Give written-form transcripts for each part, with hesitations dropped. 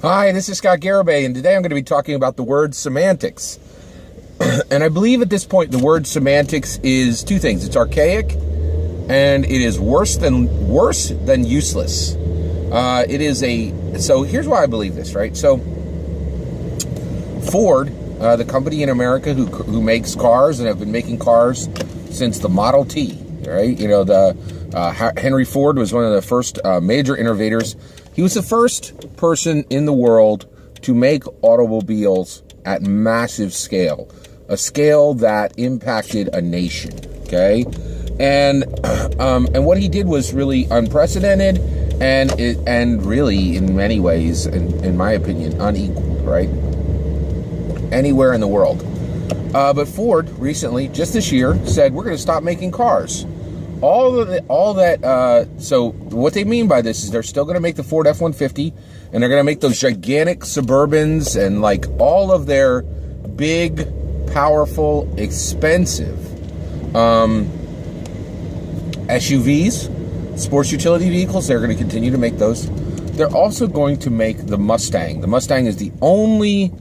Hi, this is Scott Garibay, and today I'm going to be talking about the word semantics. And I believe at this point the word semantics is two things. It's archaic, and it is worse than useless. So here's why I believe this, right? So Ford, the company in America who makes cars and have been making cars since the Model T, right? You know, Henry Ford was one of the first major innovators. He was the first person in the world to make automobiles at massive scale, a scale that impacted a nation, okay? And what he did was really unprecedented and really, in many ways, in my opinion, unequaled, right? Anywhere in the world. But Ford recently, just this year, said, we're going to stop making cars. So what they mean by this is they're still going to make the Ford F-150, and they're going to make those gigantic Suburbans and like all of their big, powerful, expensive SUVs, sports utility vehicles. They're going to continue to make those. They're also going to make the Mustang. The Mustang is the only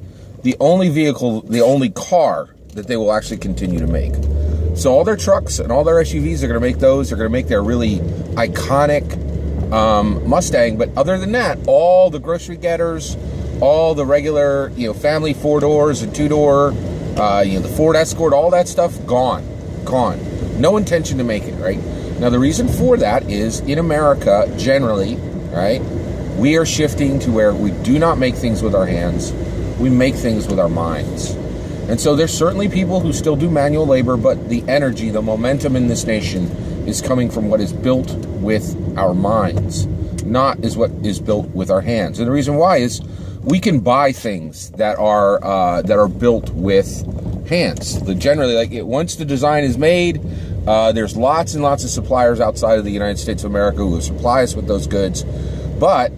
vehicle, the only car that they will actually continue to make. So all their trucks and all their SUVs are going to make those. They're going to make their really iconic Mustang. But other than that, all the grocery getters, all the regular, family 4-doors and 2-door, the Ford Escort, all that stuff, gone. No intention to make it, right? Now, the reason for that is in America, generally, right, we are shifting to where we do not make things with our hands. We make things with our minds. And so there's certainly people who still do manual labor, but the energy, the momentum in this nation is coming from what is built with our minds, not is what is built with our hands. And the reason why is we can buy things that are built with hands. Once the design is made, there's lots and lots of suppliers outside of the United States of America who supply us with those goods. But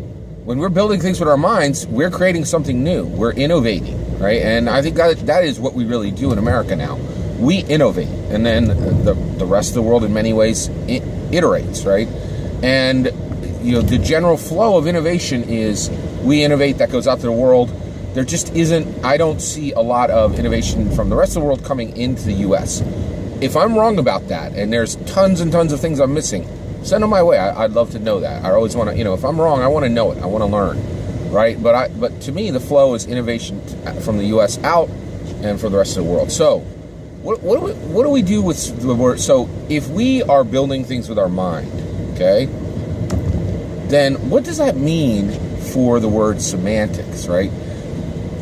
when we're building things with our minds, we're creating something new. We're innovating. Right, and I think that is what we really do in America now. We innovate, and then the rest of the world, in many ways, iterates. Right, and the general flow of innovation is we innovate, that goes out to the world. There just isn't. I don't see a lot of innovation from the rest of the world coming into the U.S. If I'm wrong about that, and there's tons and tons of things I'm missing, send them my way. I'd love to know that. I always want to. If I'm wrong, I want to know it. I want to learn. Right, but to me, the flow is innovation from the U.S. out and for the rest of the world. So, what do we do with the word? So, if we are building things with our mind, okay, then what does that mean for the word semantics? Right,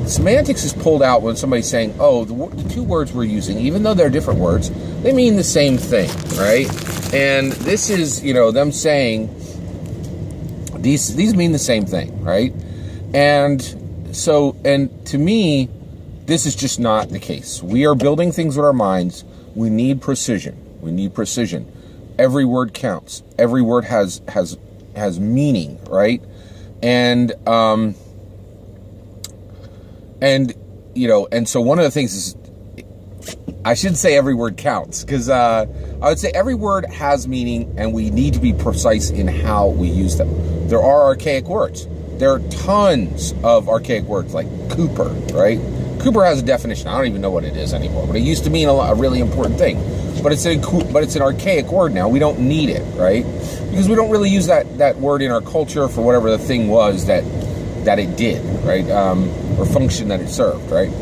semantics is pulled out when somebody's saying, "Oh, the two words we're using, even though they're different words, they mean the same thing." Right, and this is them saying these mean the same thing, right? And to me, this is just not the case. We are building things with our minds. We need precision. Every word counts. Every word has meaning, right? And so one of the things is, I shouldn't say every word counts, because I would say every word has meaning, and we need to be precise in how we use them. There are archaic words. There are tons of archaic words like Cooper, right? Cooper has a definition. I don't even know what it is anymore, but it used to mean a really important thing. But it's an archaic word now. We don't need it, right? Because we don't really use that word in our culture for whatever the thing was that it did, right? Or function that it served, right?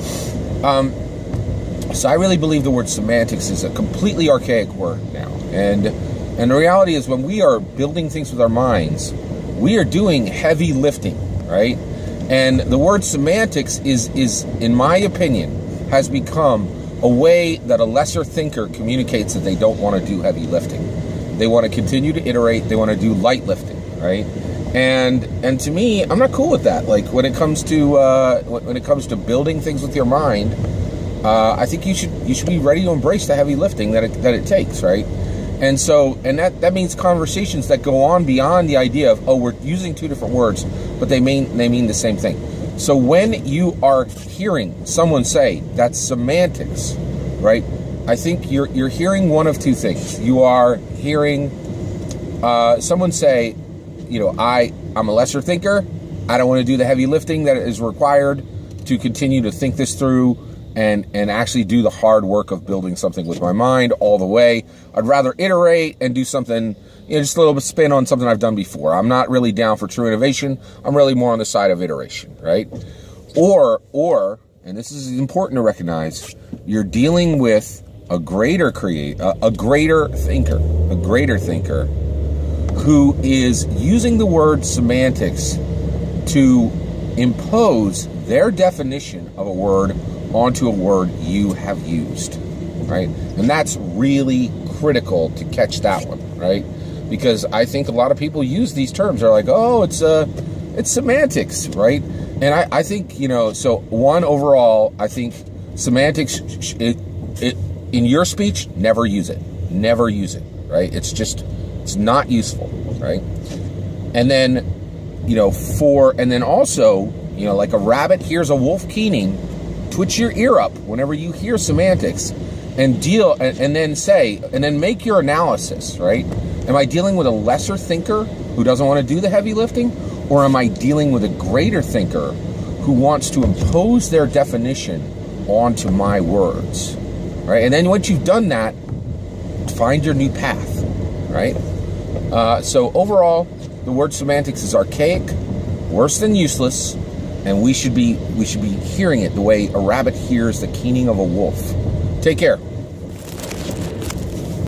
So I really believe the word semantics is a completely archaic word now. And the reality is, when we are building things with our minds, we are doing heavy lifting, right? And the word semantics is, in my opinion, has become a way that a lesser thinker communicates that they don't want to do heavy lifting. They want to continue to iterate. They want to do light lifting, right? And to me, I'm not cool with that. Like when it comes to building things with your mind, I think you should be ready to embrace the heavy lifting that it takes, right? And that means conversations that go on beyond the idea of, oh, we're using two different words, but they mean the same thing. So when you are hearing someone say that's semantics, right? I think you're hearing one of two things. You are hearing someone say, I'm a lesser thinker, I don't want to do the heavy lifting that is required to continue to think this through and actually do the hard work of building something with my mind all the way. I'd rather iterate and do something, just a little bit spin on something I've done before. I'm not really down for true innovation. I'm really more on the side of iteration, right? Or, and this is important to recognize, you're dealing with a greater thinker who is using the word semantics to impose their definition of a word onto a word you have used, right? And that's really critical to catch that one, right? Because I think a lot of people use these terms. They're like, oh, it's semantics, right? And I think, so one, overall, I think semantics, in your speech, never use it. Never use it, right? It's not useful, right? And then, and then also, like a rabbit hears a wolf keening, twitch your ear up whenever you hear semantics and then make your analysis, right? Am I dealing with a lesser thinker who doesn't want to do the heavy lifting? Or am I dealing with a greater thinker who wants to impose their definition onto my words, right? And then once you've done that, find your new path, right? So overall, the word semantics is archaic, worse than useless, and we should be hearing it the way a rabbit hears the keening of a wolf. Take care.